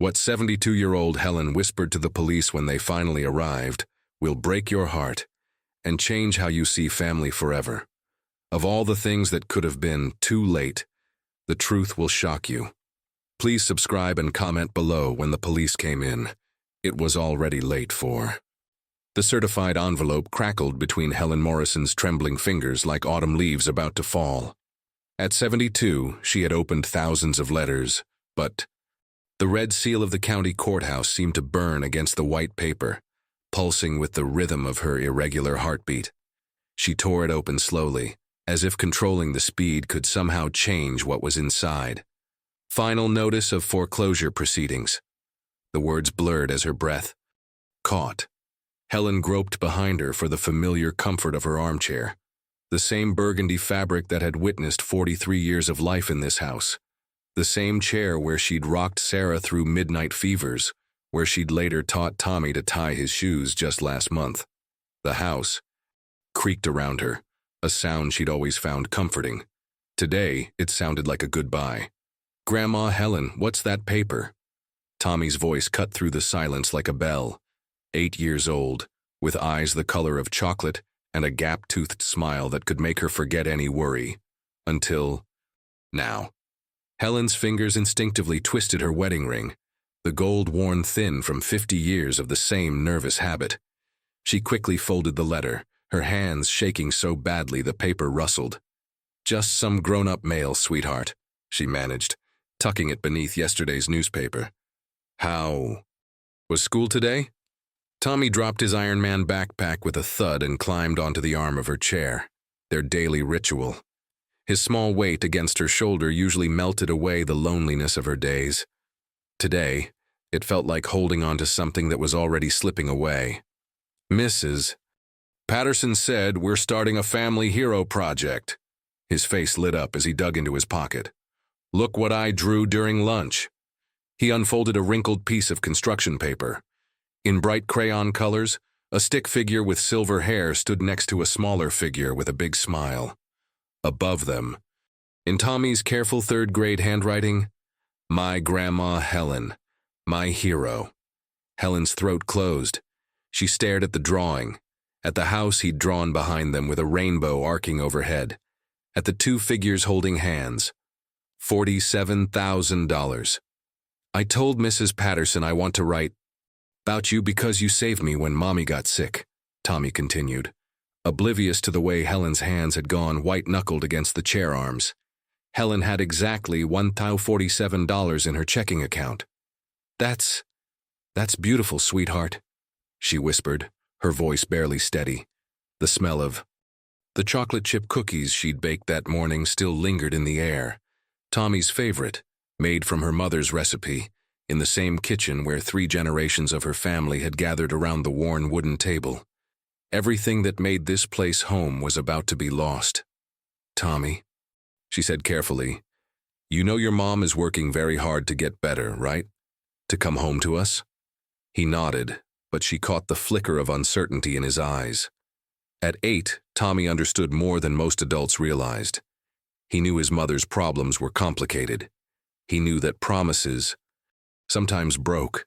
What 72-year-old Helen whispered to the police when they finally arrived will break your heart and change how you see family forever. Of all the things that could have been too late, the truth will shock you. Please subscribe and comment below when the police came in. It was already late for. The certified envelope crackled between Helen Morrison's trembling fingers like autumn leaves about to fall. At 72, she had opened thousands of letters, but the red seal of the county courthouse seemed to burn against the white paper, pulsing with the rhythm of her irregular heartbeat. She tore it open slowly, as if controlling the speed could somehow change what was inside. Final notice of foreclosure proceedings. The words blurred as her breath caught. Helen groped behind her for the familiar comfort of her armchair, the same burgundy fabric that had witnessed 43 years of life in this house, the same chair where she'd rocked Sarah through midnight fevers, where she'd later taught Tommy to tie his shoes just last month. The house creaked around her, a sound she'd always found comforting. Today, it sounded like a goodbye. "Grandma Helen, what's that paper?" Tommy's voice cut through the silence like a bell. 8 years old, with eyes the color of chocolate and a gap-toothed smile that could make her forget any worry. Until now. Helen's fingers instinctively twisted her wedding ring, the gold worn thin from 50 years of the same nervous habit. She quickly folded the letter, her hands shaking so badly the paper rustled. "Just some grown-up mail, sweetheart," she managed, tucking it beneath yesterday's newspaper. "How was school today?" Tommy dropped his Iron Man backpack with a thud and climbed onto the arm of her chair, their daily ritual. His small weight against her shoulder usually melted away the loneliness of her days. Today, it felt like holding on to something that was already slipping away. "Mrs. Patterson said we're starting a family hero project." His face lit up as he dug into his pocket. "Look what I drew during lunch." He unfolded a wrinkled piece of construction paper. In bright crayon colors, a stick figure with silver hair stood next to a smaller figure with a big smile. Above them, in Tommy's careful third-grade handwriting, "My Grandma Helen, my hero." Helen's throat closed. She stared at the drawing, at the house he'd drawn behind them with a rainbow arcing overhead, at the two figures holding hands. $47,000. "I told Mrs. Patterson I want to write about you because you saved me when Mommy got sick," Tommy continued, oblivious to the way Helen's hands had gone white-knuckled against the chair arms. Helen had exactly $1,047 in her checking account. That's beautiful, sweetheart," she whispered, her voice barely steady. The smell of the chocolate chip cookies she'd baked that morning still lingered in the air. Tommy's favorite, made from her mother's recipe, in the same kitchen where 3 generations of her family had gathered around the worn wooden table. Everything that made this place home was about to be lost. "Tommy," she said carefully, "you know your mom is working very hard to get better, right? To come home to us?" He nodded, but she caught the flicker of uncertainty in his eyes. At 8, Tommy understood more than most adults realized. He knew his mother's problems were complicated. He knew that promises sometimes broke.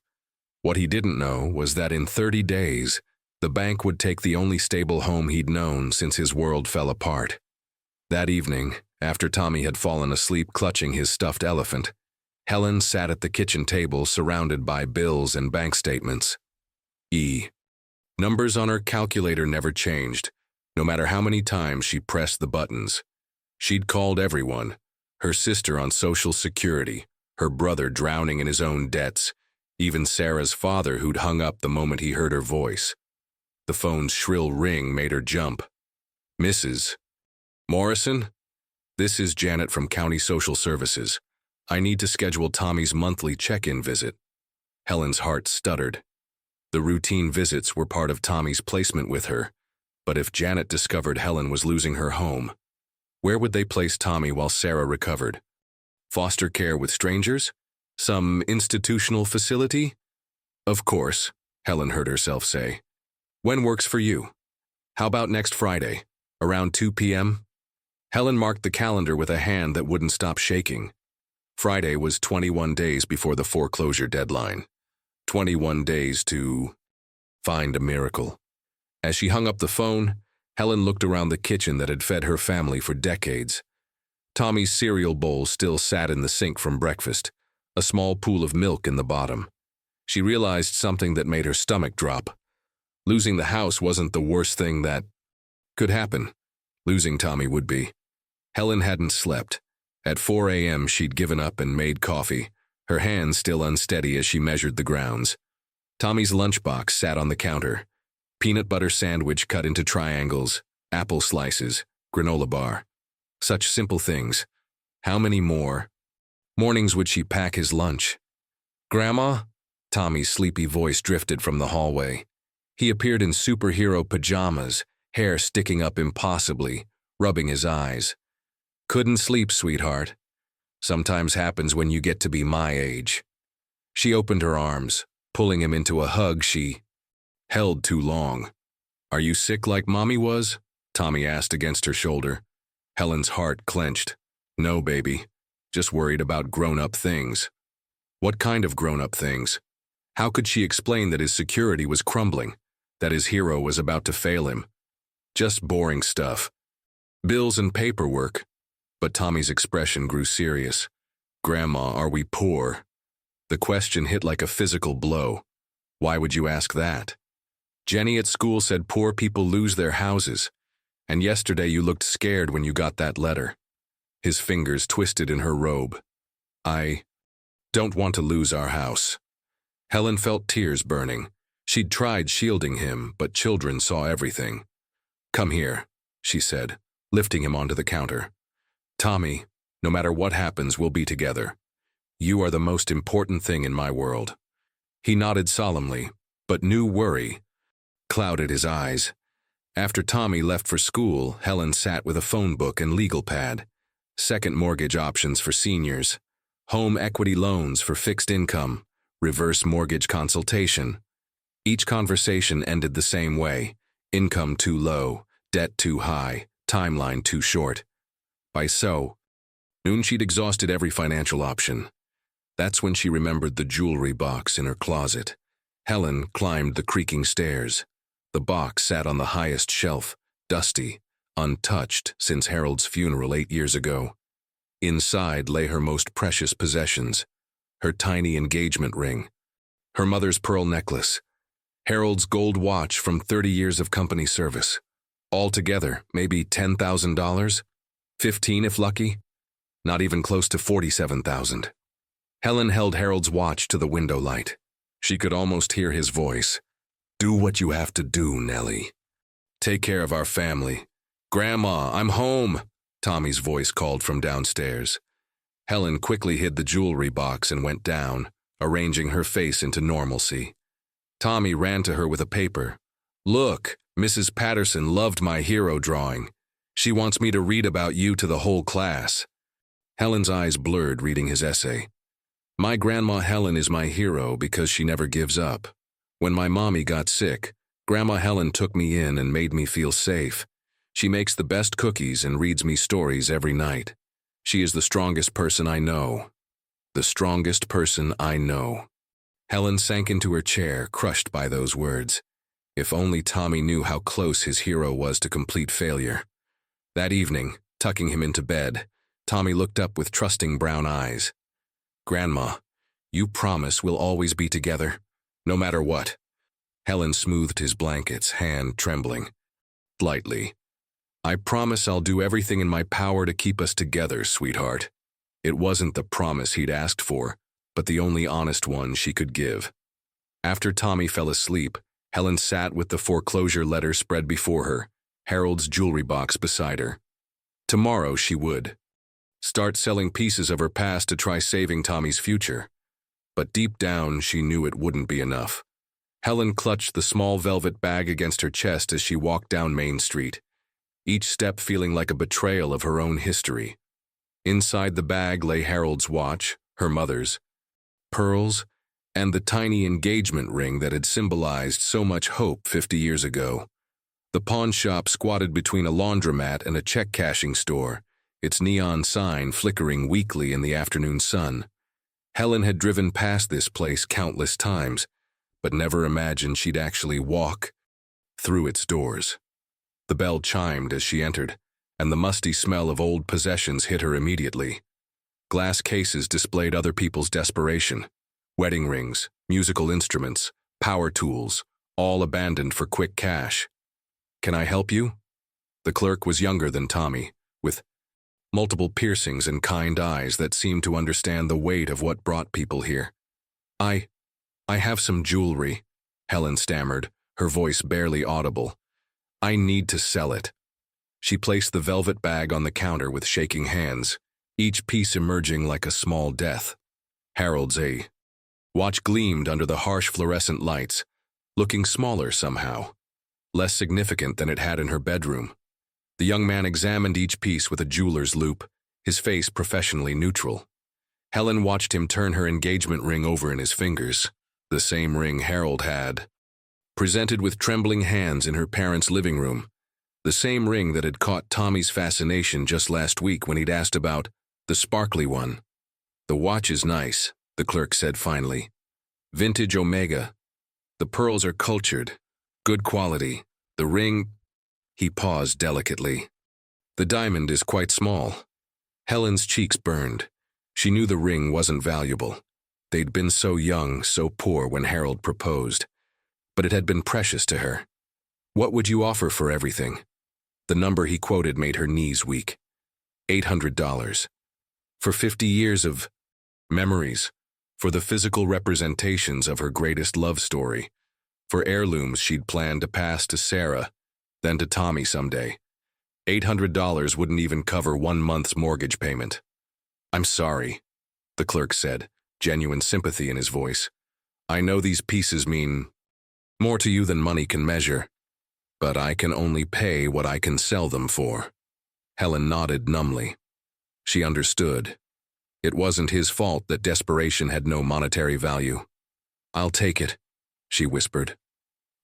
What he didn't know was that in 30 days, the bank would take the only stable home he'd known since his world fell apart. That evening, after Tommy had fallen asleep clutching his stuffed elephant, Helen sat at the kitchen table surrounded by bills and bank statements. Numbers on her calculator never changed, no matter how many times she pressed the buttons. She'd called everyone, her sister on Social Security, her brother drowning in his own debts, even Sarah's father who'd hung up the moment he heard her voice. The phone's shrill ring made her jump. "Mrs. Morrison? This is Janet from County Social Services. I need to schedule Tommy's monthly check-in visit." Helen's heart stuttered. The routine visits were part of Tommy's placement with her, but if Janet discovered Helen was losing her home, where would they place Tommy while Sarah recovered? Foster care with strangers? Some institutional facility? "Of course," Helen heard herself say. "When works for you? How about next Friday, around 2 p.m.? Helen marked the calendar with a hand that wouldn't stop shaking. Friday was 21 days before the foreclosure deadline. 21 days to find a miracle. As she hung up the phone, Helen looked around the kitchen that had fed her family for decades. Tommy's cereal bowl still sat in the sink from breakfast, a small pool of milk in the bottom. She realized something that made her stomach drop. Losing the house wasn't the worst thing that could happen. Losing Tommy would be. Helen hadn't slept. At 4 a.m. she'd given up and made coffee, her hands still unsteady as she measured the grounds. Tommy's lunchbox sat on the counter. Peanut butter sandwich cut into triangles, apple slices, granola bar. Such simple things. How many more mornings would she pack his lunch? "Grandma?" Tommy's sleepy voice drifted from the hallway. He appeared in superhero pajamas, hair sticking up impossibly, rubbing his eyes. "Couldn't sleep, sweetheart. Sometimes happens when you get to be my age." She opened her arms, pulling him into a hug she held too long. "Are you sick like Mommy was?" Tommy asked against her shoulder. Helen's heart clenched. "No, baby. Just worried about grown-up things." What kind of grown-up things? How could she explain that his security was crumbling, that his hero was about to fail him? Just boring stuff. Bills and paperwork. But Tommy's expression grew serious. "Grandma, are we poor?" The question hit like a physical blow. Why would you ask that? Jenny at school said poor people lose their houses, and yesterday you looked scared when you got that letter. His fingers twisted in her robe. "I don't want to lose our house." Helen felt tears burning. She'd tried shielding him, but children saw everything. "Come here," she said, lifting him onto the counter. "Tommy, no matter what happens, we'll be together. You are the most important thing in my world." He nodded solemnly, but new worry clouded his eyes. After Tommy left for school, Helen sat with a phone book and legal pad. Second mortgage options for seniors. Home equity loans for fixed income. Reverse mortgage consultation. Each conversation ended the same way. Income too low, debt too high, timeline too short. By noon she'd exhausted every financial option. That's when she remembered the jewelry box in her closet. Helen climbed the creaking stairs. The box sat on the highest shelf, dusty, untouched since Harold's funeral 8 years ago. Inside lay her most precious possessions, her tiny engagement ring, her mother's pearl necklace, Harold's gold watch from 30 years of company service. Altogether, maybe $10,000? 15 if lucky? Not even close to 47,000. Helen held Harold's watch to the window light. She could almost hear his voice. "Do what you have to do, Nellie. Take care of our family." "Grandma, I'm home," Tommy's voice called from downstairs. Helen quickly hid the jewelry box and went down, arranging her face into normalcy. Tommy ran to her with a paper. "Look, Mrs. Patterson loved my hero drawing. She wants me to read about you to the whole class." Helen's eyes blurred reading his essay. "My Grandma Helen is my hero because she never gives up. When my mommy got sick, Grandma Helen took me in and made me feel safe. She makes the best cookies and reads me stories every night. She is the strongest person I know. The strongest person I know." Helen sank into her chair, crushed by those words. If only Tommy knew how close his hero was to complete failure. That evening, tucking him into bed, Tommy looked up with trusting brown eyes. "Grandma, you promise we'll always be together, no matter what?" Helen smoothed his blankets, hand trembling. Lightly. "I promise I'll do everything in my power to keep us together, sweetheart." It wasn't the promise he'd asked for, but the only honest one she could give. After Tommy fell asleep, Helen sat with the foreclosure letter spread before her, Harold's jewelry box beside her. Tomorrow she would start selling pieces of her past to try saving Tommy's future. But deep down, she knew it wouldn't be enough. Helen clutched the small velvet bag against her chest as she walked down Main Street, each step feeling like a betrayal of her own history. Inside the bag lay Harold's watch, her mother's, pearls, and the tiny engagement ring that had symbolized so much hope 50 years ago. The pawn shop squatted between a laundromat and a check-cashing store, its neon sign flickering weakly in the afternoon sun. Helen had driven past this place countless times, but never imagined she'd actually walk through its doors. The bell chimed as she entered, and the musty smell of old possessions hit her immediately. Glass cases displayed other people's desperation. Wedding rings, musical instruments, power tools, all abandoned for quick cash. "Can I help you?" The clerk was younger than Tommy, with multiple piercings and kind eyes that seemed to understand the weight of what brought people here. I have some jewelry," Helen stammered, her voice barely audible. "I need to sell it." She placed the velvet bag on the counter with shaking hands, each piece emerging like a small death. Harold's watch gleamed under the harsh fluorescent lights, looking smaller somehow, less significant than it had in her bedroom. The young man examined each piece with a jeweler's loupe, his face professionally neutral. Helen watched him turn her engagement ring over in his fingers, the same ring Harold had, presented with trembling hands in her parents' living room, the same ring that had caught Tommy's fascination just last week when he'd asked about the sparkly one. "The watch is nice," the clerk said finally. "Vintage Omega. The pearls are cultured, good quality. The ring—" He paused delicately. "The diamond is quite small." Helen's cheeks burned. She knew the ring wasn't valuable. They'd been so young, so poor when Harold proposed. But it had been precious to her. "What would you offer for everything?" The number he quoted made her knees weak. $800. For 50 years of memories, for the physical representations of her greatest love story, for heirlooms she'd planned to pass to Sarah, then to Tommy someday. $800 wouldn't even cover 1 month's mortgage payment. "I'm sorry," the clerk said, genuine sympathy in his voice. "I know these pieces mean more to you than money can measure, but I can only pay what I can sell them for." Helen nodded numbly. She understood. It wasn't his fault that desperation had no monetary value. "I'll take it," she whispered.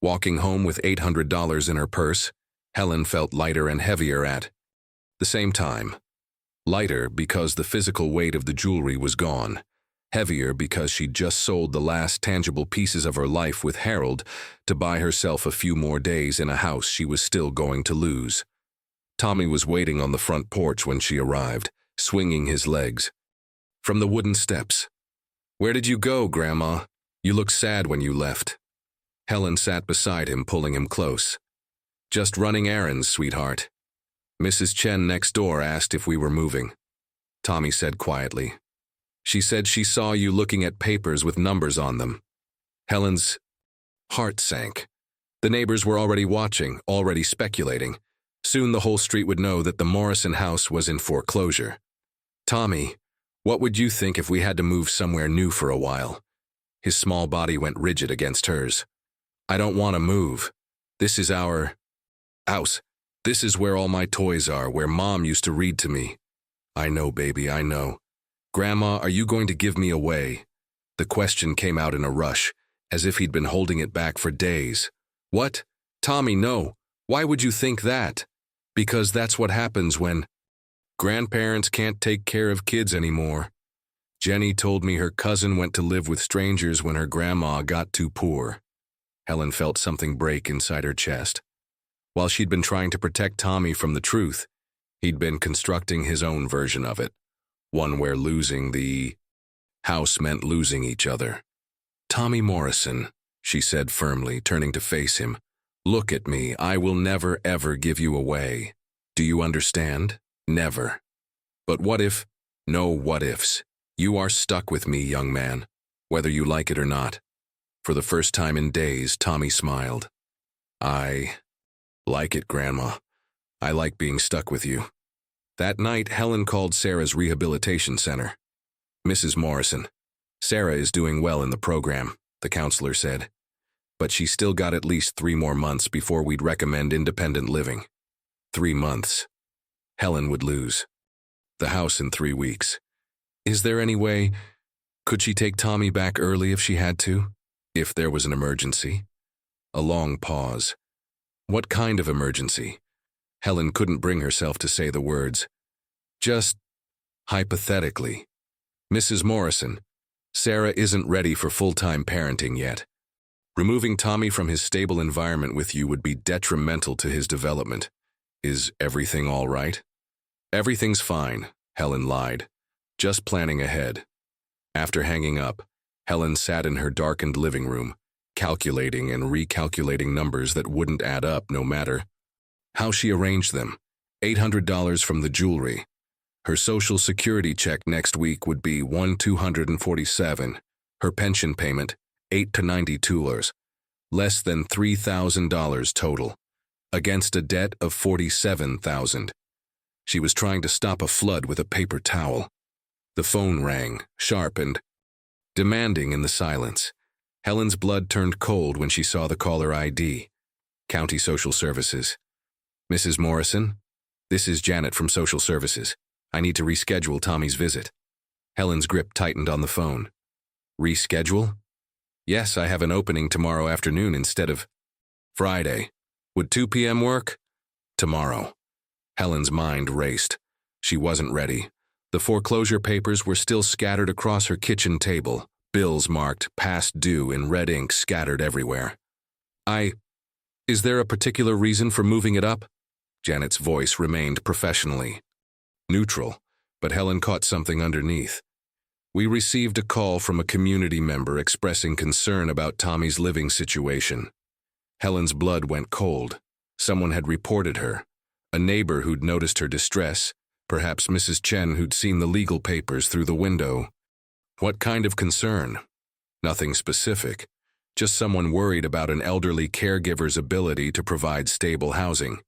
Walking home with $800 in her purse, Helen felt lighter and heavier at the same time. Lighter because the physical weight of the jewelry was gone. Heavier because she'd just sold the last tangible pieces of her life with Harold to buy herself a few more days in a house she was still going to lose. Tommy was waiting on the front porch when she arrived, swinging his legs from the wooden steps. "Where did you go, Grandma? You looked sad when you left." Helen sat beside him, pulling him close. "Just running errands, sweetheart. Mrs. Chen next door asked if we were moving," Tommy said quietly. "She said she saw you looking at papers with numbers on them." Helen's heart sank. The neighbors were already watching, already speculating. Soon the whole street would know that the Morrison house was in foreclosure. "Tommy, what would you think if we had to move somewhere new for a while?" His small body went rigid against hers. "I don't want to move. This is our house. This is where all my toys are, where Mom used to read to me." "I know, baby, I know. Grandma, are you going to give me away?" The question came out in a rush, as if he'd been holding it back for days. "What? Tommy, no. Why would you think that?" "Because that's what happens when grandparents can't take care of kids anymore. Jenny told me her cousin went to live with strangers when her grandma got too poor." Helen felt something break inside her chest. While she'd been trying to protect Tommy from the truth, he'd been constructing his own version of it, one where losing the house meant losing each other. "Tommy Morrison," she said firmly, turning to face him, "look at me. I will never, ever give you away. Do you understand? Never. But what if? No what ifs. You are stuck with me, young man, whether you like it or not." For the first time in days, Tommy smiled. "I like it, Grandma. I like being stuck with you." That night, Helen called Sarah's rehabilitation center. "Mrs. Morrison, Sarah is doing well in the program," the counselor said. "But she's still got at least 3 more months before we'd recommend independent living." 3 months. Helen would lose the house in 3 weeks. Is there any way? Could she take Tommy back early if she had to? If there was an emergency? A long pause. What kind of emergency? Helen couldn't bring herself to say the words. Just hypothetically. Mrs. Morrison, Sarah isn't ready for full-time parenting yet. Removing Tommy from his stable environment with you would be detrimental to his development. Is everything all right? Everything's fine, Helen lied, just planning ahead. After hanging up, Helen sat in her darkened living room, calculating and recalculating numbers that wouldn't add up no matter how she arranged them. $800 from the jewelry. Her Social Security check next week would be $1,247. Her pension payment, $8 to $92, less than $3,000 total, against a debt of $47,000. She was trying to stop a flood with a paper towel. The phone rang, sharp and demanding in the silence. Helen's blood turned cold when she saw the caller ID. County Social Services. Mrs. Morrison, this is Janet from Social Services. I need to reschedule Tommy's visit. Helen's grip tightened on the phone. Reschedule? Yes, I have an opening tomorrow afternoon instead of Friday. Would 2 p.m. work? Tomorrow. Helen's mind raced. She wasn't ready. The foreclosure papers were still scattered across her kitchen table, bills marked past due in red ink scattered everywhere. Is there a particular reason for moving it up? Janet's voice remained professionally neutral, but Helen caught something underneath. We received a call from a community member expressing concern about Tommy's living situation. Helen's blood went cold. Someone had reported her. A neighbor who'd noticed her distress, perhaps Mrs. Chen who'd seen the legal papers through the window. What kind of concern? Nothing specific, just someone worried about an elderly caregiver's ability to provide stable housing.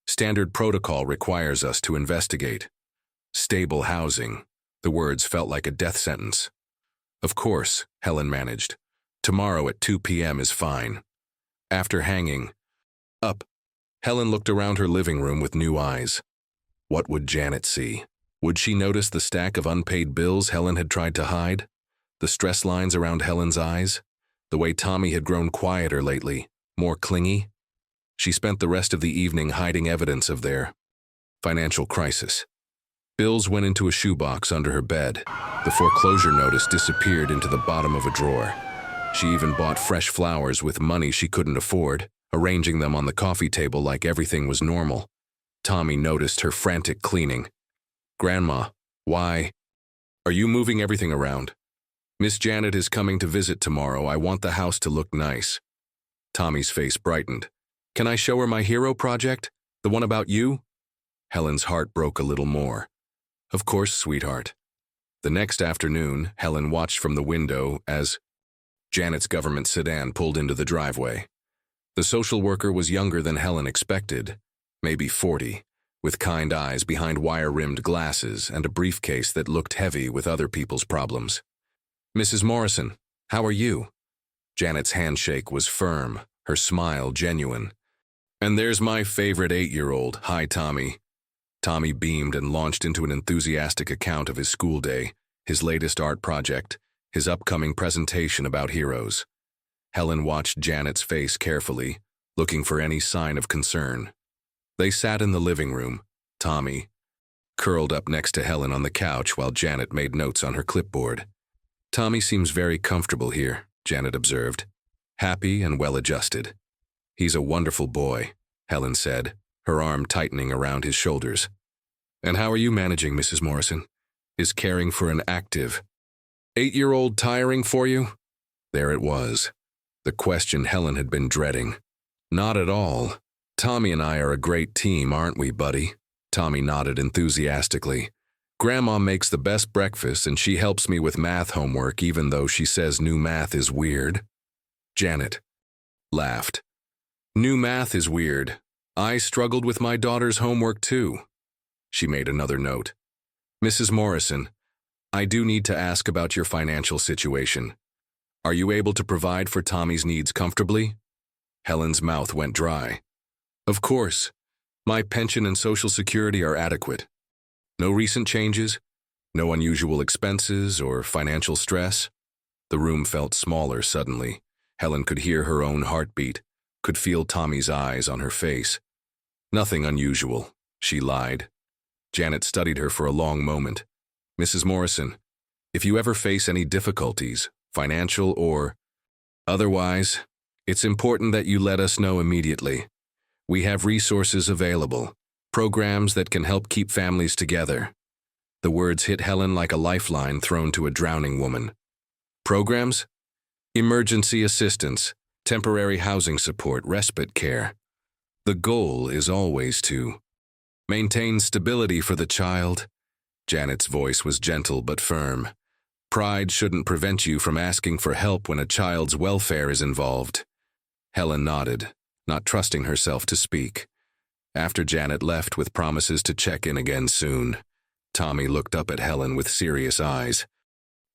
Standard protocol requires us to investigate. Stable housing. The words felt like a death sentence. Of course, Helen managed. Tomorrow at 2 p.m. is fine. After hanging up, Helen looked around her living room with new eyes. What would Janet see? Would she notice the stack of unpaid bills Helen had tried to hide? The stress lines around Helen's eyes? The way Tommy had grown quieter lately, more clingy? She spent the rest of the evening hiding evidence of their financial crisis. Bills went into a shoebox under her bed. The foreclosure notice disappeared into the bottom of a drawer. She even bought fresh flowers with money she couldn't afford, arranging them on the coffee table like everything was normal. Tommy noticed her frantic cleaning. Grandma, why? Are you moving everything around? Miss Janet is coming to visit tomorrow. I want the house to look nice. Tommy's face brightened. Can I show her my hero project? The one about you? Helen's heart broke a little more. Of course, sweetheart. The next afternoon, Helen watched from the window as Janet's government sedan pulled into the driveway. The social worker was younger than Helen expected, maybe 40, with kind eyes behind wire-rimmed glasses and a briefcase that looked heavy with other people's problems. Mrs. Morrison, how are you? Janet's handshake was firm, her smile genuine. And there's my favorite 8-year-old. Hi, Tommy. Tommy beamed and launched into an enthusiastic account of his school day, his latest art project, his upcoming presentation about heroes. Helen watched Janet's face carefully, looking for any sign of concern. They sat in the living room, Tommy curled up next to Helen on the couch while Janet made notes on her clipboard. Tommy seems very comfortable here, Janet observed. Happy and well-adjusted. He's a wonderful boy, Helen said, her arm tightening around his shoulders. And how are you managing, Mrs. Morrison? Is caring for an active 8-year-old tiring for you? There it was. The question Helen had been dreading. Not at all. Tommy and I are a great team, aren't we, buddy? Tommy nodded enthusiastically. Grandma makes the best breakfast and she helps me with math homework even though she says new math is weird. Janet laughed. New math is weird. I struggled with my daughter's homework too. She made another note. Mrs. Morrison, I do need to ask about your financial situation. Are you able to provide for Tommy's needs comfortably? Helen's mouth went dry. Of course. My pension and Social Security are adequate. No recent changes? No unusual expenses or financial stress? The room felt smaller suddenly. Helen could hear her own heartbeat, could feel Tommy's eyes on her face. Nothing unusual, she lied. Janet studied her for a long moment. Mrs. Morrison, if you ever face any difficulties, financial or otherwise, it's important that you let us know immediately. We have resources available, programs that can help keep families together. The words hit Helen like a lifeline thrown to a drowning woman. Programs? Emergency assistance, temporary housing support, respite care. The goal is always to maintain stability for the child. Janet's voice was gentle but firm. Pride shouldn't prevent you from asking for help when a child's welfare is involved. Helen nodded, not trusting herself to speak. After Janet left with promises to check in again soon, Tommy looked up at Helen with serious eyes.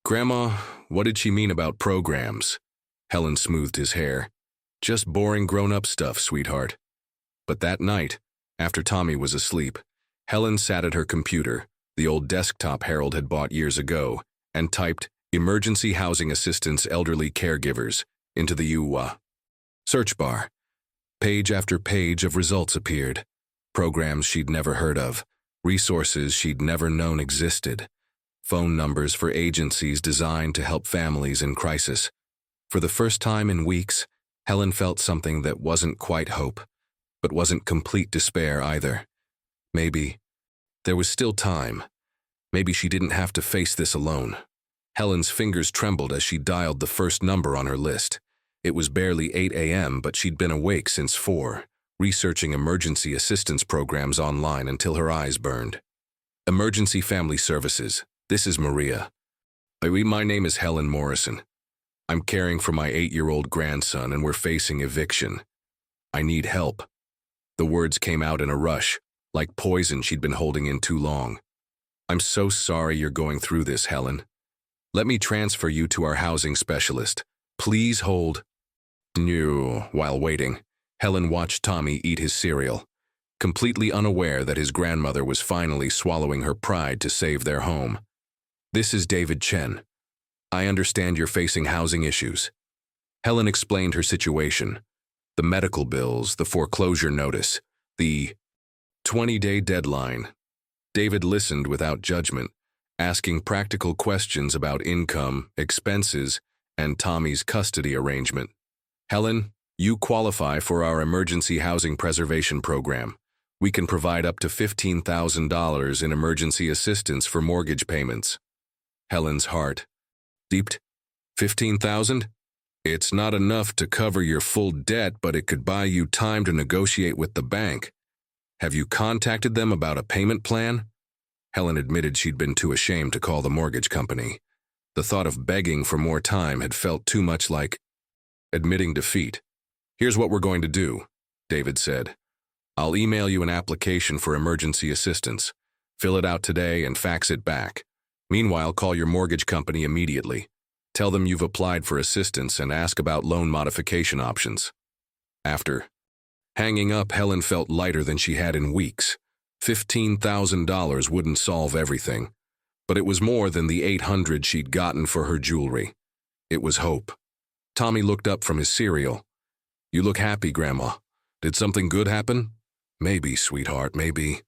Grandma, what did she mean about programs? Helen smoothed his hair. Just boring grown-up stuff, sweetheart. But that night, after Tommy was asleep, Helen sat at her computer, the old desktop Harold had bought years ago, and typed Emergency Housing Assistance Elderly Caregivers into the search bar. Page after page of results appeared. Programs she'd never heard of, resources she'd never known existed, phone numbers for agencies designed to help families in crisis. For the first time in weeks, Helen felt something that wasn't quite hope, but wasn't complete despair either. Maybe there was still time. Maybe she didn't have to face this alone. Helen's fingers trembled as she dialed the first number on her list. It was barely 8 a.m., but she'd been awake since 4, researching emergency assistance programs online until her eyes burned. Emergency Family Services. This is Maria. My name is Helen Morrison. I'm caring for my 8-year-old grandson and we're facing eviction. I need help. The words came out in a rush, like poison she'd been holding in too long. I'm so sorry you're going through this, Helen. Let me transfer you to our housing specialist. Please hold. While waiting, Helen watched Tommy eat his cereal, completely unaware that his grandmother was finally swallowing her pride to save their home. This is David Chen. I understand you're facing housing issues. Helen explained her situation. The medical bills, the foreclosure notice, the 20-day deadline. David listened without judgment, asking practical questions about income, expenses, and Tommy's custody arrangement. Helen, you qualify for our Emergency Housing Preservation Program. We can provide up to $15,000 in emergency assistance for mortgage payments. Helen's heart leaped. $15,000? It's not enough to cover your full debt, but it could buy you time to negotiate with the bank. Have you contacted them about a payment plan? Helen admitted she'd been too ashamed to call the mortgage company. The thought of begging for more time had felt too much like admitting defeat. Here's what we're going to do, David said. I'll email you an application for emergency assistance. Fill it out today and fax it back. Meanwhile, call your mortgage company immediately. Tell them you've applied for assistance and ask about loan modification options. After hanging up, Helen felt lighter than she had in weeks. $15,000 wouldn't solve everything, but it was more than the $800 she'd gotten for her jewelry. It was hope. Tommy looked up from his cereal. You look happy, Grandma. Did something good happen? Maybe, sweetheart, maybe.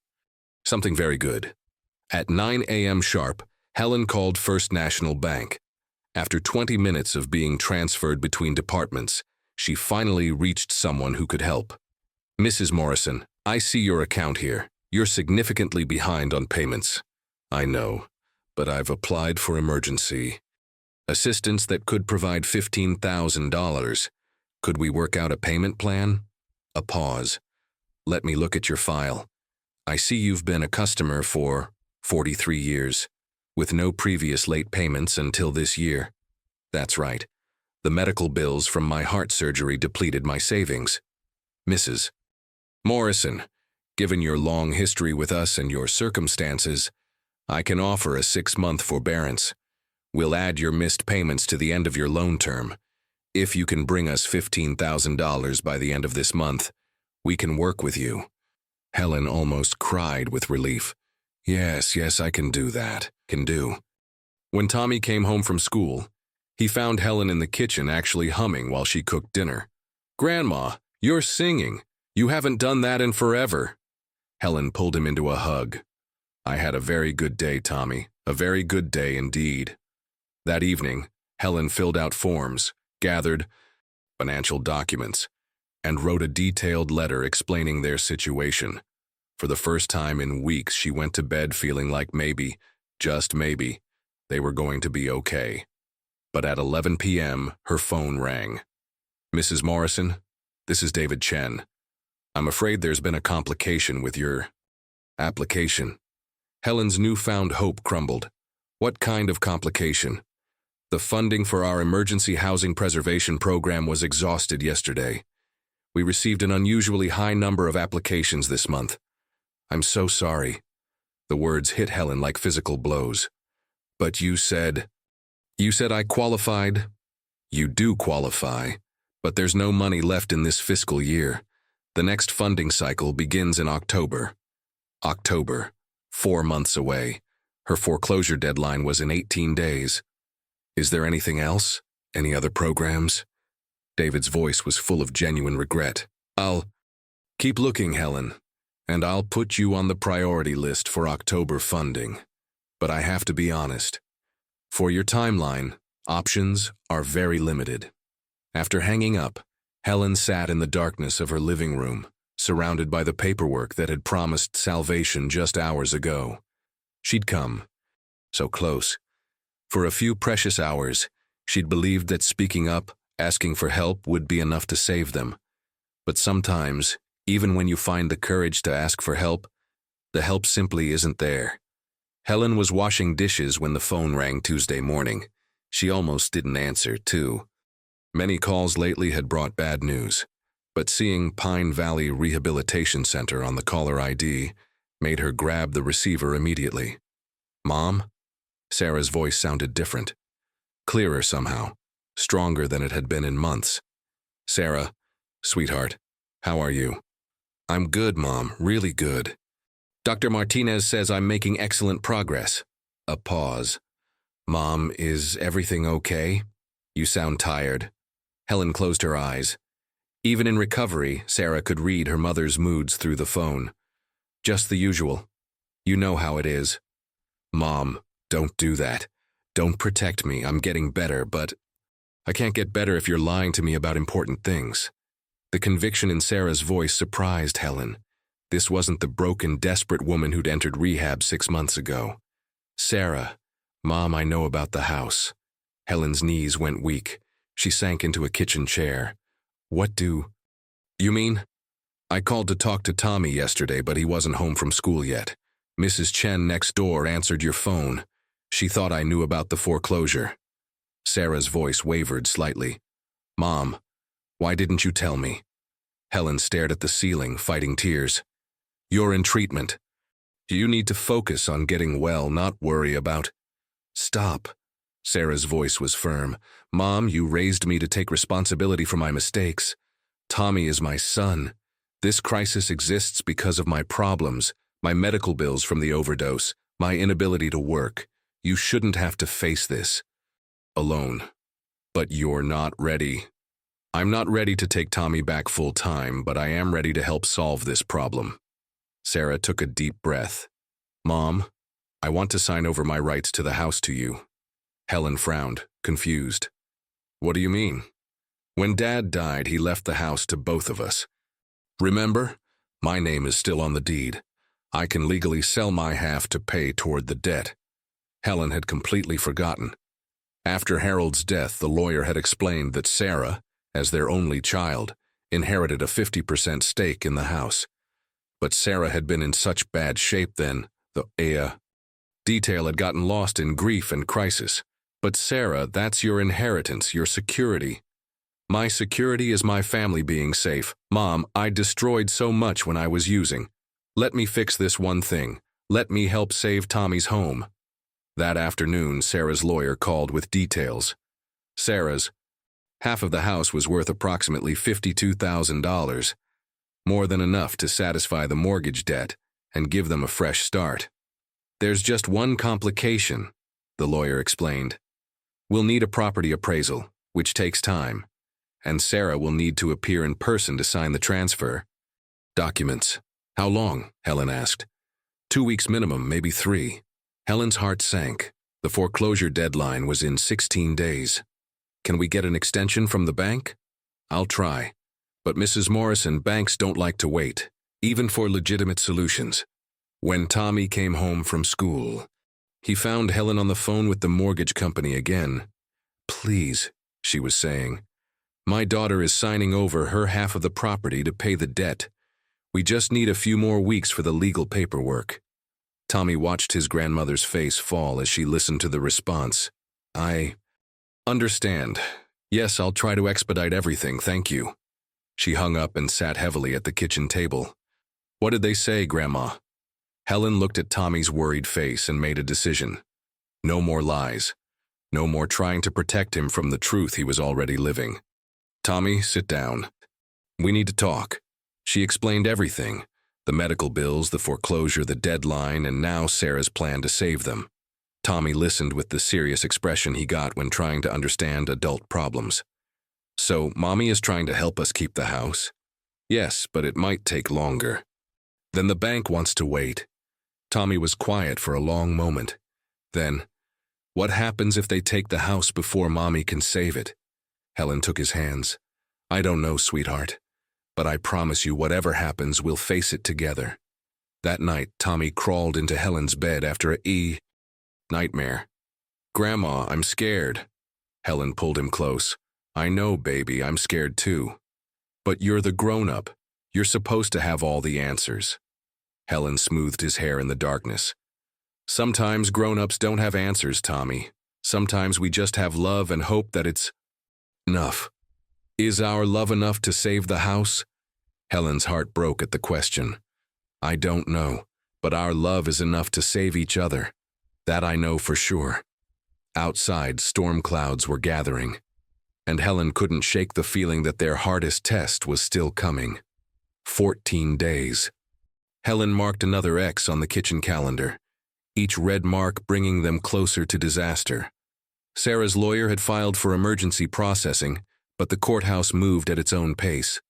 Something very good. At 9 a.m. sharp, Helen called First National Bank. After 20 minutes of being transferred between departments, she finally reached someone who could help. Mrs. Morrison, I see your account here. You're significantly behind on payments. I know, but I've applied for emergency assistance that could provide $15,000. Could we work out a payment plan? A pause. Let me look at your file. I see you've been a customer for 43 years, with no previous late payments until this year. That's right. The medical bills from my heart surgery depleted my savings. Mrs. Morrison, given your long history with us and your circumstances, I can offer a 6-month forbearance. We'll add your missed payments to the end of your loan term. If you can bring us $15,000 by the end of this month, we can work with you. Helen almost cried with relief. Yes, I can do that. Can do. When Tommy came home from school, he found Helen in the kitchen actually humming while she cooked dinner. Grandma, you're singing. You haven't done that in forever. Helen pulled him into a hug. I had a very good day, Tommy. A very good day indeed. That evening, Helen filled out forms, gathered financial documents, and wrote a detailed letter explaining their situation. For the first time in weeks, she went to bed feeling like maybe, just maybe, they were going to be okay. But at 11 p.m., her phone rang. "Mrs. Morrison, this is David Chen. I'm afraid there's been a complication with your application." Helen's newfound hope crumbled. What kind of complication? The funding for our emergency housing preservation program was exhausted yesterday. We received an unusually high number of applications this month. I'm so sorry. The words hit Helen like physical blows. But you said I qualified? You do qualify, but there's no money left in this fiscal year. The next funding cycle begins in October. October, 4 months away. Her foreclosure deadline was in 18 days. Is there anything else? Any other programs? David's voice was full of genuine regret. I'll keep looking, Helen, and I'll put you on the priority list for October funding. But I have to be honest. For your timeline, options are very limited. After hanging up, Helen sat in the darkness of her living room, surrounded by the paperwork that had promised salvation just hours ago. She'd come, so close. For a few precious hours, she'd believed that speaking up, asking for help would be enough to save them. But sometimes, even when you find the courage to ask for help, the help simply isn't there. Helen was washing dishes when the phone rang Tuesday morning. She almost didn't answer, too. Many calls lately had brought bad news, but seeing Pine Valley Rehabilitation Center on the caller ID made her grab the receiver immediately. "Mom?" Sarah's voice sounded different. Clearer somehow, stronger than it had been in months. "Sarah, sweetheart, how are you?" "I'm good, Mom, really good. Dr. Martinez says I'm making excellent progress." A pause. "Mom, is everything okay? You sound tired." Helen closed her eyes. Even in recovery, Sarah could read her mother's moods through the phone. "Just the usual. You know how it is." "Mom, don't do that. Don't protect me. I'm getting better, but I can't get better if you're lying to me about important things." The conviction in Sarah's voice surprised Helen. This wasn't the broken, desperate woman who'd entered rehab 6 months ago. "Sarah, Mom, I know about the house." Helen's knees went weak. She sank into a kitchen chair. "What do you mean?" "I called to talk to Tommy yesterday, but he wasn't home from school yet. Mrs. Chen next door answered your phone. She thought I knew about the foreclosure." Sarah's voice wavered slightly. "Mom, why didn't you tell me?" Helen stared at the ceiling, fighting tears. "You're in treatment. You need to focus on getting well, not worry about—" "Stop." Sarah's voice was firm. "Mom, you raised me to take responsibility for my mistakes. Tommy is my son. This crisis exists because of my problems, my medical bills from the overdose, my inability to work. You shouldn't have to face this alone. But you're not ready." "I'm not ready to take Tommy back full time, but I am ready to help solve this problem." Sarah took a deep breath. "Mom, I want to sign over my rights to the house to you." Helen frowned, confused. "What do you mean?" "When Dad died, he left the house to both of us. Remember? My name is still on the deed. I can legally sell my half to pay toward the debt." Helen had completely forgotten. After Harold's death, the lawyer had explained that Sarah, as their only child, inherited a 50% stake in the house. But Sarah had been in such bad shape then, the detail had gotten lost in grief and crisis. "But Sarah, that's your inheritance, your security." "My security is my family being safe. Mom, I destroyed so much when I was using. Let me fix this one thing. Let me help save Tommy's home." That afternoon, Sarah's lawyer called with details. Sarah's half of the house was worth approximately $52,000, more than enough to satisfy the mortgage debt and give them a fresh start. "There's just one complication," the lawyer explained. "We'll need a property appraisal, which takes time, and Sarah will need to appear in person to sign the transfer documents." "How long?" Helen asked. 2 weeks minimum, maybe 3. Helen's heart sank. The foreclosure deadline was in 16 days. Can we get an extension from the bank? I'll try. But Mrs. Morrison, banks don't like to wait, even for legitimate solutions. When Tommy came home from school, he found Helen on the phone with the mortgage company again. Please, she was saying. My daughter is signing over her half of the property to pay the debt. We just need a few more weeks for the legal paperwork. Tommy watched his grandmother's face fall as she listened to the response. I understand. Yes, I'll try to expedite everything, thank you. She hung up and sat heavily at the kitchen table. What did they say, Grandma? Helen looked at Tommy's worried face and made a decision. No more lies. No more trying to protect him from the truth he was already living. Tommy, sit down. We need to talk. She explained everything. The medical bills, the foreclosure, the deadline, and now Sarah's plan to save them. Tommy listened with the serious expression he got when trying to understand adult problems. So, Mommy is trying to help us keep the house? Yes, but it might take longer. Then the bank wants to wait. Tommy was quiet for a long moment. Then, what happens if they take the house before Mommy can save it? Helen took his hands. I don't know, sweetheart. But I promise you whatever happens, we'll face it together. That night, Tommy crawled into Helen's bed after a nightmare. Grandma, I'm scared. Helen pulled him close. I know, baby, I'm scared too. But you're the grown-up. You're supposed to have all the answers. Helen smoothed his hair in the darkness. Sometimes grown-ups don't have answers, Tommy. Sometimes we just have love and hope that it's enough. Is our love enough to save the house? Helen's heart broke at the question. I don't know, but our love is enough to save each other. That I know for sure. Outside, storm clouds were gathering, and Helen couldn't shake the feeling that their hardest test was still coming. 14 days. Helen marked another X on the kitchen calendar, each red mark bringing them closer to disaster. Sarah's lawyer had filed for emergency processing, but the courthouse moved at its own pace.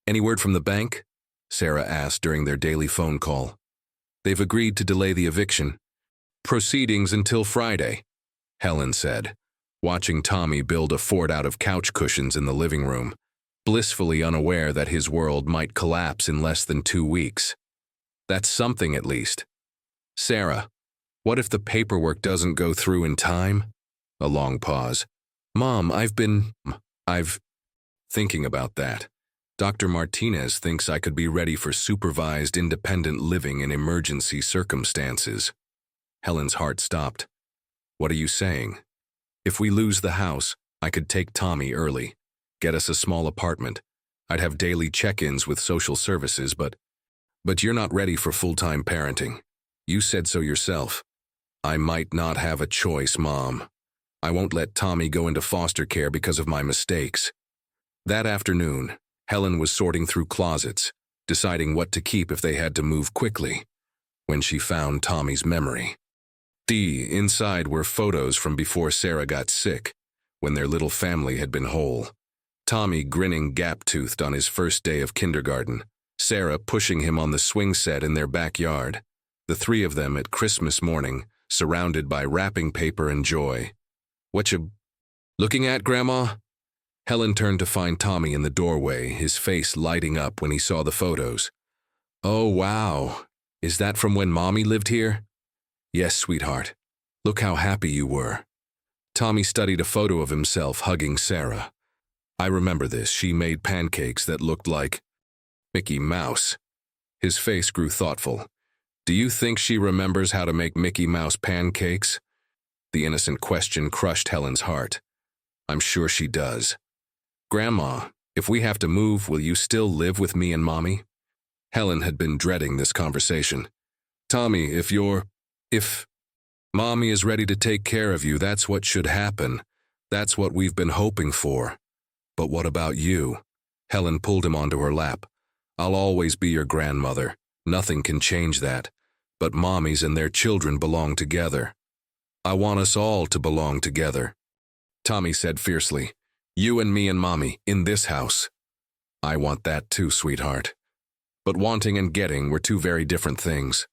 Any word from the bank? Sarah asked during their daily phone call. They've agreed to delay the eviction proceedings until Friday, Helen said, watching Tommy build a fort out of couch cushions in the living room, blissfully unaware that his world might collapse in less than 2 weeks. That's something, at least. Sarah, what if the paperwork doesn't go through in time? A long pause. Mom, I've thinking about that. Dr. Martinez thinks I could be ready for supervised independent living in emergency circumstances. Helen's heart stopped. What are you saying? If we lose the house, I could take Tommy early, get us a small apartment. I'd have daily check-ins with social services, but you're not ready for full-time parenting. You said so yourself. I might not have a choice, Mom. I won't let Tommy go into foster care because of my mistakes. That afternoon, Helen was sorting through closets, deciding what to keep if they had to move quickly, when she found Tommy's memory. Inside were photos from before Sarah got sick, when their little family had been whole. Tommy grinning gap-toothed on his first day of kindergarten, Sarah pushing him on the swing set in their backyard, the three of them at Christmas morning, surrounded by wrapping paper and joy. What you looking at, Grandma? Helen turned to find Tommy in the doorway, his face lighting up when he saw the photos. Oh, wow. Is that from when Mommy lived here? Yes, sweetheart. Look how happy you were. Tommy studied a photo of himself hugging Sarah. I remember this. She made pancakes that looked like Mickey Mouse. His face grew thoughtful. Do you think she remembers how to make Mickey Mouse pancakes? The innocent question crushed Helen's heart. I'm sure she does. Grandma, if we have to move, will you still live with me and Mommy? Helen had been dreading this conversation. Tommy, if Mommy is ready to take care of you, that's what should happen. That's what we've been hoping for. But what about you? Helen pulled him onto her lap. I'll always be your grandmother. Nothing can change that. But mommies and their children belong together. I want us all to belong together. Tommy said fiercely, You and me and Mommy, in this house. I want that too, sweetheart. But wanting and getting were two very different things.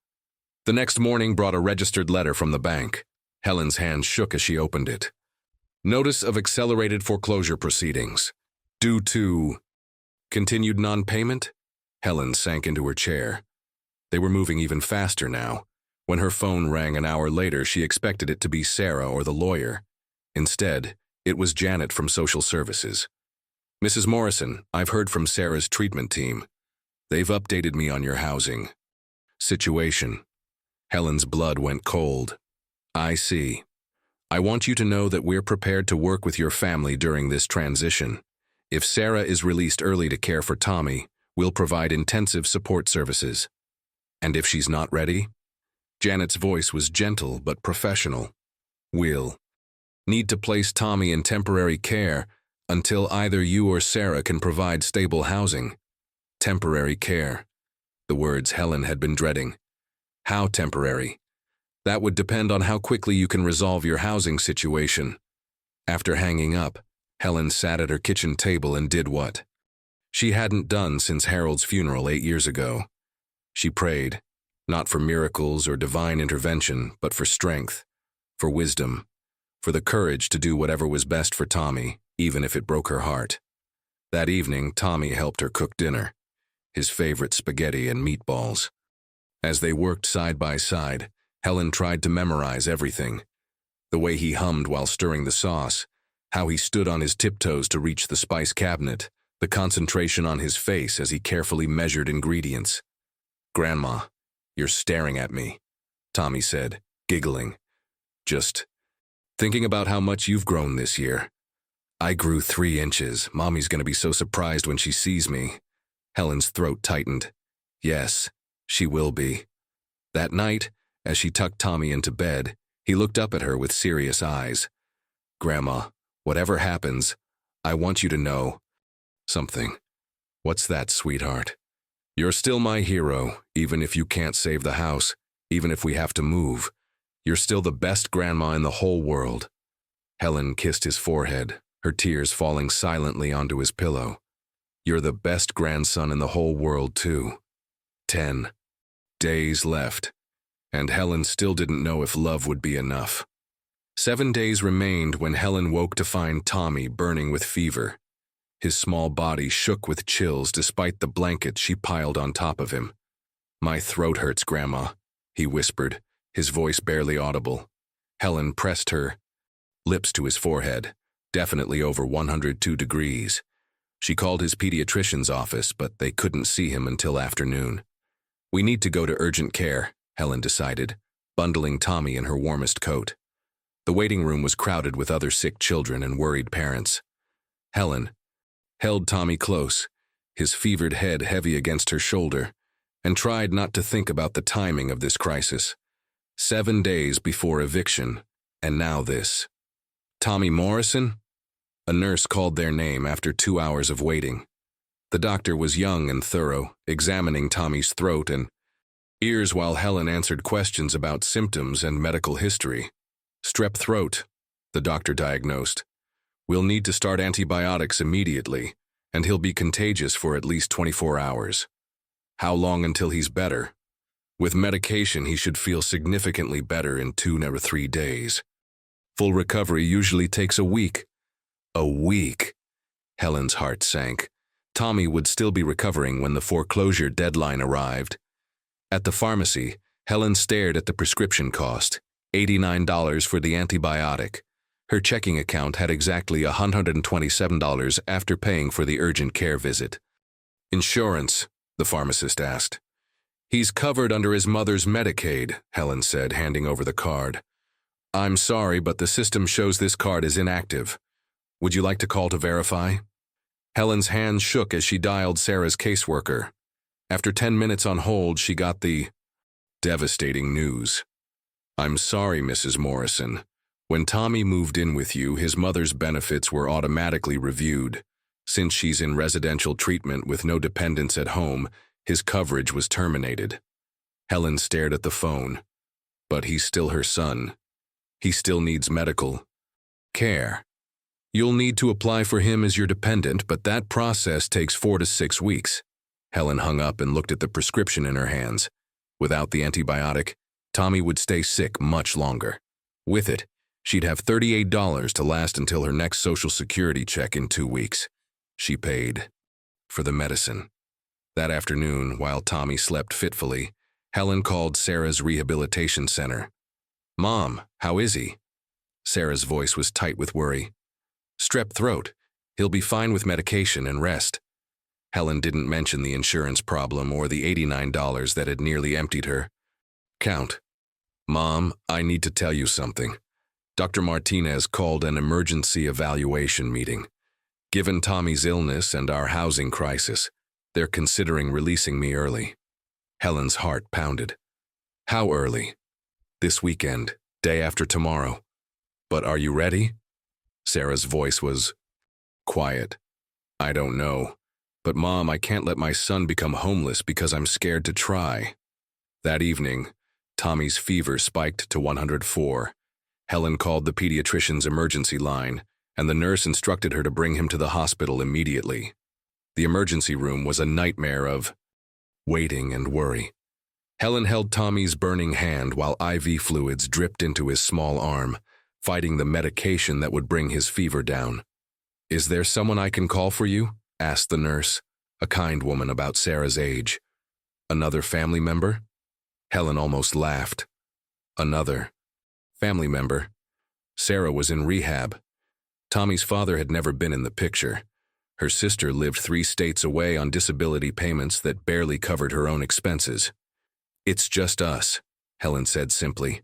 The next morning brought a registered letter from the bank. Helen's hand shook as she opened it. Notice of accelerated foreclosure proceedings. Due to continued non-payment? Helen sank into her chair. They were moving even faster now. When her phone rang an hour later, she expected it to be Sarah or the lawyer. Instead, it was Janet from Social Services. Mrs. Morrison, I've heard from Sarah's treatment team. They've updated me on your housing situation. Helen's blood went cold. I see. I want you to know that we're prepared to work with your family during this transition. If Sarah is released early to care for Tommy, we'll provide intensive support services. And if she's not ready? Janet's voice was gentle but professional. We'll need to place Tommy in temporary care until either you or Sarah can provide stable housing. Temporary care. The words Helen had been dreading. How temporary? That would depend on how quickly you can resolve your housing situation. After hanging up, Helen sat at her kitchen table and did what she hadn't done since Harold's funeral 8 years ago. She prayed, not for miracles or divine intervention, but for strength, for wisdom, for the courage to do whatever was best for Tommy, even if it broke her heart. That evening, Tommy helped her cook dinner, his favorite spaghetti and meatballs. As they worked side by side, Helen tried to memorize everything. The way he hummed while stirring the sauce, how he stood on his tiptoes to reach the spice cabinet, the concentration on his face as he carefully measured ingredients. "Grandma, you're staring at me," Tommy said, giggling. "Just thinking about how much you've grown this year." "I grew 3 inches. Mommy's gonna be so surprised when she sees me." Helen's throat tightened. Yes, she will be. That night, as she tucked Tommy into bed, he looked up at her with serious eyes. "Grandma, whatever happens, I want you to know something." "What's that, sweetheart?" "You're still my hero, even if you can't save the house, even if we have to move. You're still the best grandma in the whole world." Helen kissed his forehead, her tears falling silently onto his pillow. "You're the best grandson in the whole world, too." 10 days left, and Helen still didn't know if love would be enough. 7 days remained when Helen woke to find Tommy burning with fever. His small body shook with chills despite the blanket she piled on top of him. "My throat hurts, Grandma," he whispered, his voice barely audible. Helen pressed her lips to his forehead, definitely over 102 degrees. She called his pediatrician's office, but they couldn't see him until afternoon. "We need to go to urgent care," Helen decided, bundling Tommy in her warmest coat. The waiting room was crowded with other sick children and worried parents. Helen held Tommy close, his fevered head heavy against her shoulder, and tried not to think about the timing of this crisis. 7 days before eviction, and now this. "Tommy Morrison?" A nurse called their name after 2 hours of waiting. The doctor was young and thorough, examining Tommy's throat and ears while Helen answered questions about symptoms and medical history. "Strep throat," the doctor diagnosed. "We'll need to start antibiotics immediately, and he'll be contagious for at least 24 hours. How long until he's better? With medication, he should feel significantly better in 2 or 3 days. Full recovery usually takes a week." A week? Helen's heart sank. Tommy would still be recovering when the foreclosure deadline arrived. At the pharmacy, Helen stared at the prescription cost, $89 for the antibiotic. Her checking account had exactly $127 after paying for the urgent care visit. "Insurance?" the pharmacist asked. "He's covered under his mother's Medicaid," Helen said, handing over the card. "I'm sorry, but the system shows this card is inactive. Would you like to call to verify?" Helen's hands shook as she dialed Sarah's caseworker. After 10 minutes on hold, she got the devastating news. "I'm sorry, Mrs. Morrison. When Tommy moved in with you, his mother's benefits were automatically reviewed. Since she's in residential treatment with no dependents at home, his coverage was terminated." Helen stared at the phone. "But he's still her son. He still needs medical care. You'll need to apply for him as your dependent, but that process takes 4 to 6 weeks. Helen hung up and looked at the prescription in her hands. Without the antibiotic, Tommy would stay sick much longer. With it, she'd have $38 to last until her next Social Security check in 2 weeks. She paid for the medicine. That afternoon, while Tommy slept fitfully, Helen called Sarah's rehabilitation center. "Mom, how is he?" Sarah's voice was tight with worry. "Strep throat. He'll be fine with medication and rest." Helen didn't mention the insurance problem or the $89 that had nearly emptied her. "Count. Mom, I need to tell you something. Dr. Martinez called an emergency evaluation meeting. Given Tommy's illness and our housing crisis, they're considering releasing me early." Helen's heart pounded. "How early?" "This weekend, day after tomorrow." "But are you ready?" Sarah's voice was quiet. "I don't know. But Mom, I can't let my son become homeless because I'm scared to try." That evening, Tommy's fever spiked to 104. Helen called the pediatrician's emergency line, and the nurse instructed her to bring him to the hospital immediately. The emergency room was a nightmare of waiting and worry. Helen held Tommy's burning hand while IV fluids dripped into his small arm, fighting the medication that would bring his fever down. "Is there someone I can call for you?" asked the nurse, a kind woman about Sarah's age. "Another family member?" Helen almost laughed. Another family member? Sarah was in rehab. Tommy's father had never been in the picture. Her sister lived 3 states away on disability payments that barely covered her own expenses. "It's just us," Helen said simply.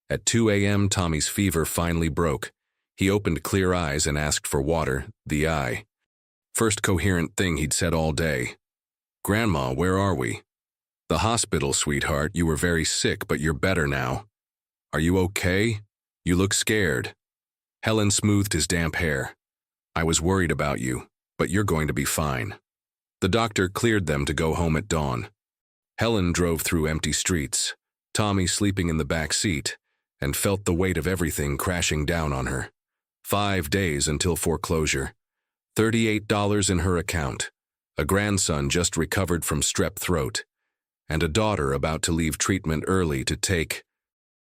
At 2 a.m., Tommy's fever finally broke. He opened clear eyes and asked for water, the eye. First coherent thing he'd said all day. "Grandma, where are we?" "The hospital, sweetheart. You were very sick, but you're better now." "Are you okay? You look scared." Helen smoothed his damp hair. "I was worried about you, but you're going to be fine." The doctor cleared them to go home at dawn. Helen drove through empty streets, Tommy sleeping in the back seat, and felt the weight of everything crashing down on her. 5 days until foreclosure. $38 in her account, a grandson just recovered from strep throat, and a daughter about to leave treatment early to take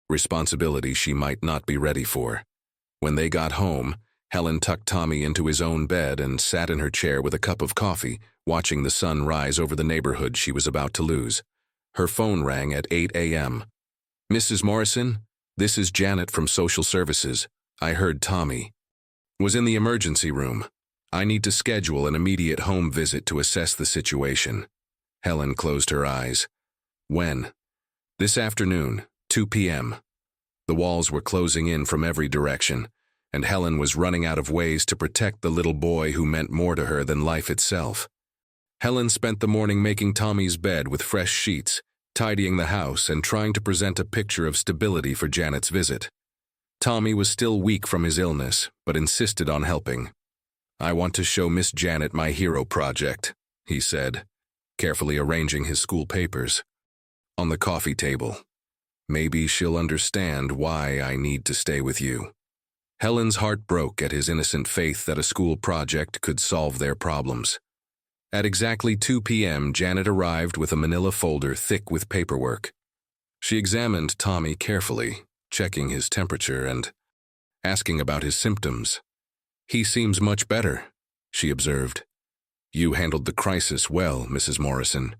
responsibility she might not be ready for. When they got home, Helen tucked Tommy into his own bed and sat in her chair with a cup of coffee, watching the sun rise over the neighborhood she was about to lose. Her phone rang at 8 a.m. "Mrs. Morrison, this is Janet from Social Services. I heard Tommy was in the emergency room. I need to schedule an immediate home visit to assess the situation." Helen closed her eyes. "When?" "This afternoon, 2 p.m. The walls were closing in from every direction, and Helen was running out of ways to protect the little boy who meant more to her than life itself. Helen spent the morning making Tommy's bed with fresh sheets, tidying the house, and trying to present a picture of stability for Janet's visit. Tommy was still weak from his illness, but insisted on helping. "I want to show Miss Janet my hero project," he said, carefully arranging his school papers on the coffee table. "Maybe she'll understand why I need to stay with you." Helen's heart broke at his innocent faith that a school project could solve their problems. At exactly 2 p.m., Janet arrived with a manila folder thick with paperwork. She examined Tommy carefully, checking his temperature and asking about his symptoms. "He seems much better," she observed. "You handled the crisis well, Mrs. Morrison.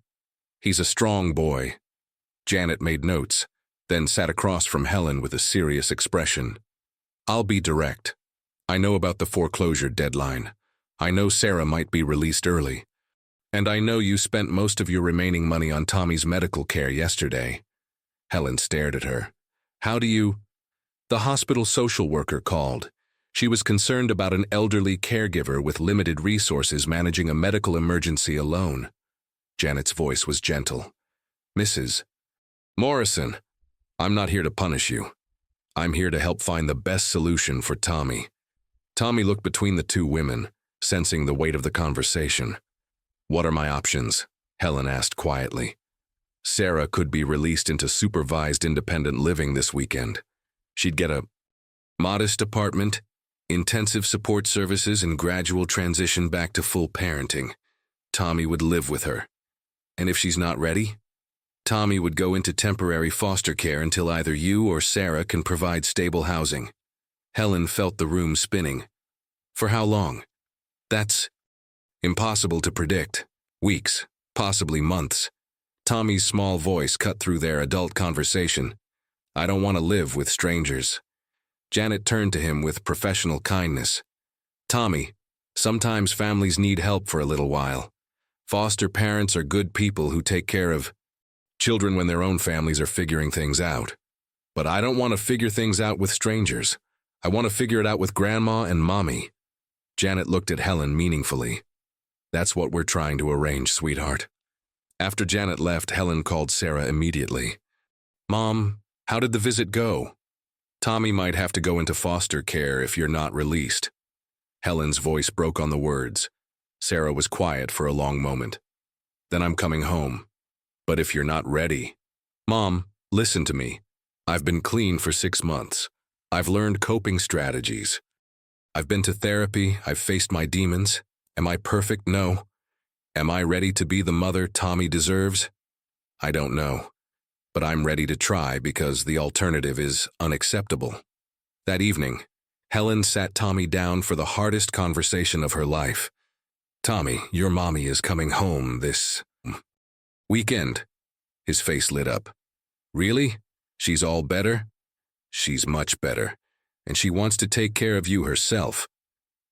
He's a strong boy." Janet made notes, then sat across from Helen with a serious expression. "I'll be direct. I know about the foreclosure deadline. I know Sarah might be released early. And I know you spent most of your remaining money on Tommy's medical care yesterday." Helen stared at her. "How do you—" "The hospital social worker called. She was concerned about an elderly caregiver with limited resources managing a medical emergency alone." Janet's voice was gentle. "Mrs. Morrison, I'm not here to punish you. I'm here to help find the best solution for Tommy." Tommy looked between the two women, sensing the weight of the conversation. "What are my options?" Helen asked quietly. "Sarah could be released into supervised independent living this weekend. She'd get a modest apartment, intensive support services, and gradual transition back to full parenting. Tommy would live with her. And if she's not ready, Tommy would go into temporary foster care until either you or Sarah can provide stable housing. Helen felt the room spinning. For how long? That's impossible to predict. Weeks, possibly months. Tommy's small voice cut through their adult conversation. I don't want to live with strangers. Janet turned to him with professional kindness. Tommy, sometimes families need help for a little while. Foster parents are good people who take care of children when their own families are figuring things out. But I don't want to figure things out with strangers. I want to figure it out with Grandma and Mommy. Janet looked at Helen meaningfully. That's what we're trying to arrange, sweetheart. After Janet left, Helen called Sarah immediately. Mom, how did the visit go? Tommy might have to go into foster care if you're not released. Helen's voice broke on the words. Sarah was quiet for a long moment. Then I'm coming home. But if you're not ready. Mom, listen to me. I've been clean for 6 months. I've learned coping strategies. I've been to therapy. I've faced my demons. Am I perfect? No. Am I ready to be the mother Tommy deserves? I don't know. But I'm ready to try because the alternative is unacceptable. That evening, Helen sat Tommy down for the hardest conversation of her life. Tommy, your mommy is coming home this weekend. His face lit up. Really? She's all better? She's much better, and she wants to take care of you herself.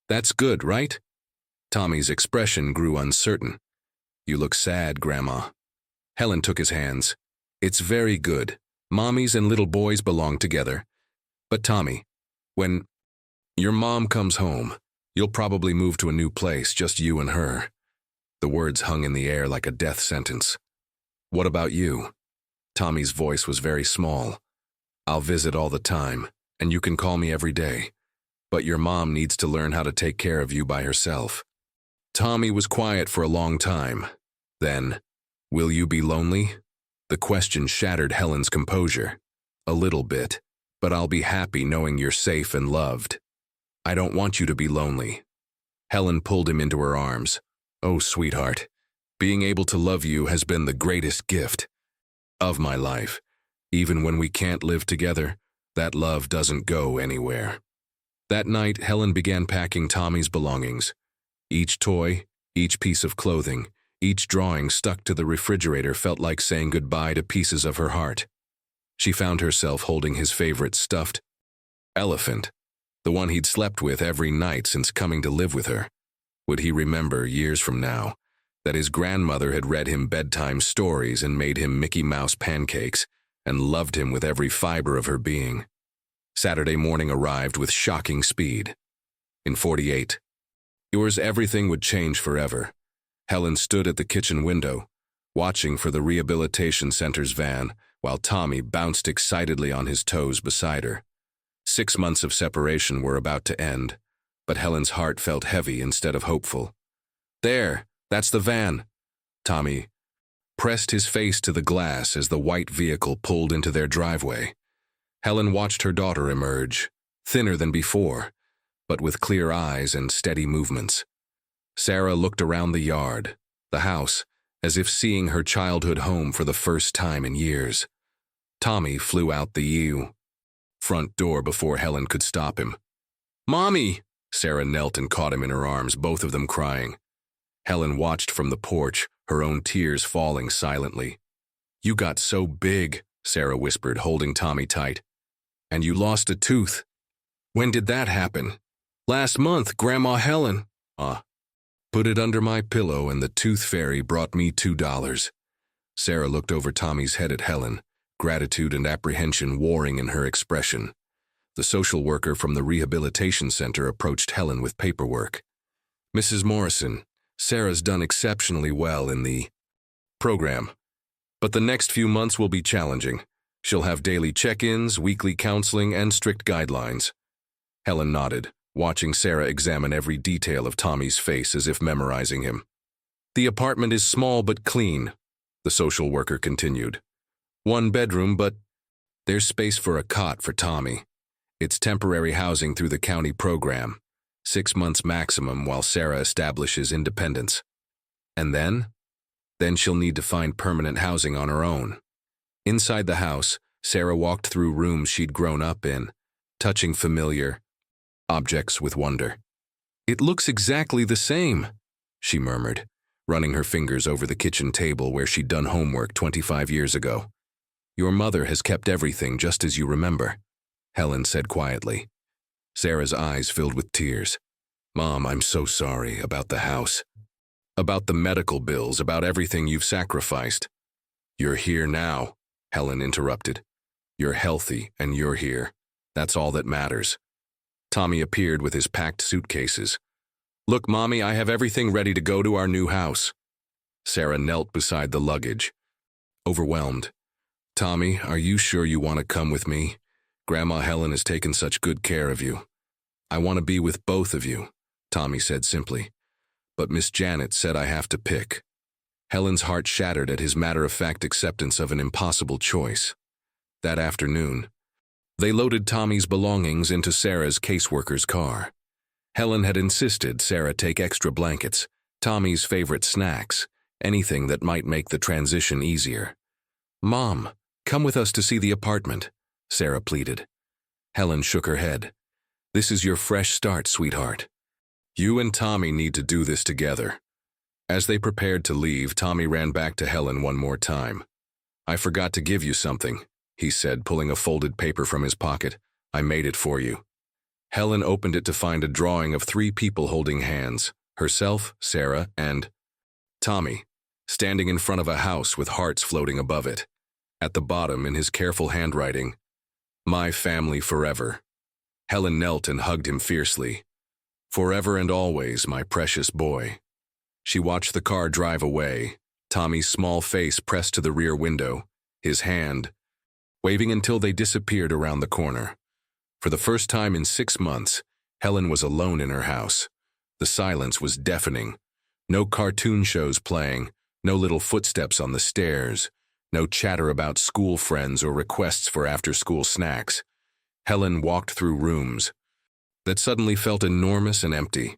That's good, right? Tommy's expression grew uncertain. You look sad, Grandma. Helen took his hands. It's very good. Mommies and little boys belong together. But Tommy, when your mom comes home, you'll probably move to a new place, just you and her. The words hung in the air like a death sentence. What about you? Tommy's voice was very small. I'll visit all the time, and you can call me every day. But your mom needs to learn how to take care of you by herself. Tommy was quiet for a long time. Then, will you be lonely? The question shattered Helen's composure. A little bit, but I'll be happy knowing you're safe and loved. I don't want you to be lonely. Helen pulled him into her arms. Oh, sweetheart, being able to love you has been the greatest gift of my life. Even when we can't live together, that love doesn't go anywhere. That night, Helen began packing Tommy's belongings. Each toy, each piece of clothing, each drawing stuck to the refrigerator felt like saying goodbye to pieces of her heart. She found herself holding his favorite stuffed elephant, the one he'd slept with every night since coming to live with her. Would he remember, years from now, that his grandmother had read him bedtime stories and made him Mickey Mouse pancakes and loved him with every fiber of her being? Saturday morning arrived with shocking speed. In 48 hours, everything would change forever. Helen stood at the kitchen window, watching for the rehabilitation center's van, while Tommy bounced excitedly on his toes beside her. 6 months of separation were about to end, but Helen's heart felt heavy instead of hopeful. There, that's the van. Tommy pressed his face to the glass as the white vehicle pulled into their driveway. Helen watched her daughter emerge, thinner than before, but with clear eyes and steady movements. Sarah looked around the yard, the house, as if seeing her childhood home for the first time in years. Tommy flew out the front door before Helen could stop him. Mommy! Sarah knelt and caught him in her arms, both of them crying. Helen watched from the porch, her own tears falling silently. You got so big, Sarah whispered, holding Tommy tight. And you lost a tooth. When did that happen? Last month, Grandma Helen. Put it under my pillow and the tooth fairy brought me $2. Sarah looked over Tommy's head at Helen, gratitude and apprehension warring in her expression. The social worker from the rehabilitation center approached Helen with paperwork. Mrs. Morrison, Sarah's done exceptionally well in the program, but the next few months will be challenging. She'll have daily check-ins, weekly counseling, and strict guidelines. Helen nodded, watching Sarah examine every detail of Tommy's face as if memorizing him. The apartment is small but clean, the social worker continued. 1 bedroom, but there's space for a cot for Tommy. It's temporary housing through the county program, 6 months maximum while Sarah establishes independence. And then Then she'll need to find permanent housing on her own. Inside the house, Sarah walked through rooms she'd grown up in, touching familiar objects with wonder. "It looks exactly the same," she murmured, running her fingers over the kitchen table where she'd done homework 25 years ago. "Your mother has kept everything just as you remember," Helen said quietly. Sarah's eyes filled with tears. "Mom, I'm so sorry about the house. About the medical bills, about everything you've sacrificed." "You're here now," Helen interrupted. "You're healthy and you're here. That's all that matters." Tommy appeared with his packed suitcases. "Look, Mommy, I have everything ready to go to our new house." Sarah knelt beside the luggage, overwhelmed. "Tommy, are you sure you want to come with me? Grandma Helen has taken such good care of you." "I want to be with both of you," Tommy said simply. "But Miss Janet said I have to pick." Helen's heart shattered at his matter-of-fact acceptance of an impossible choice. That afternoon, they loaded Tommy's belongings into Sarah's caseworker's car. Helen had insisted Sarah take extra blankets, Tommy's favorite snacks, anything that might make the transition easier. "Mom, come with us to see the apartment," Sarah pleaded. Helen shook her head. "This is your fresh start, sweetheart. You and Tommy need to do this together." As they prepared to leave, Tommy ran back to Helen one more time. "I forgot to give you something," he said, pulling a folded paper from his pocket. "I made it for you." Helen opened it to find a drawing of 3 people holding hands, herself, Sarah, and Tommy, standing in front of a house with hearts floating above it. At the bottom, in his careful handwriting, "My family forever." Helen knelt and hugged him fiercely. "Forever and always, my precious boy." She watched the car drive away, Tommy's small face pressed to the rear window, his hand waving until they disappeared around the corner. For the first time in 6 months, Helen was alone in her house. The silence was deafening. No cartoon shows playing, no little footsteps on the stairs, no chatter about school friends or requests for after-school snacks. Helen walked through rooms that suddenly felt enormous and empty.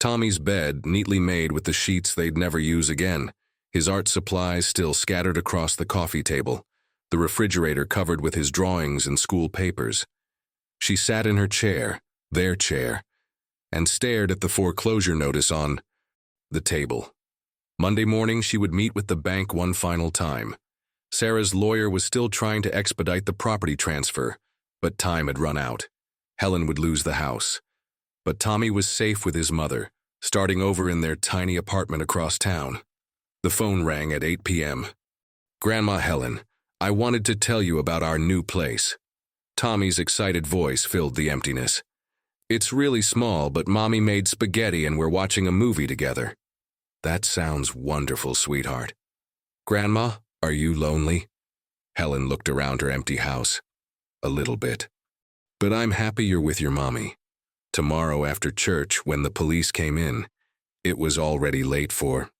Tommy's bed, neatly made with the sheets they'd never use again, his art supplies still scattered across the coffee table, the refrigerator covered with his drawings and school papers. She sat in her chair, their chair, and stared at the foreclosure notice on the table. Monday morning she would meet with the bank one final time. Sarah's lawyer was still trying to expedite the property transfer, but time had run out. Helen would lose the house. But Tommy was safe with his mother, starting over in their tiny apartment across town. The phone rang at 8 p.m. "Grandma Helen, I wanted to tell you about our new place." Tommy's excited voice filled the emptiness. "It's really small, but Mommy made spaghetti and we're watching a movie together." "That sounds wonderful, sweetheart." "Grandma, are you lonely?" Helen looked around her empty house. "A little bit. But I'm happy you're with your mommy." Tomorrow after church, when the police came in, it was already late for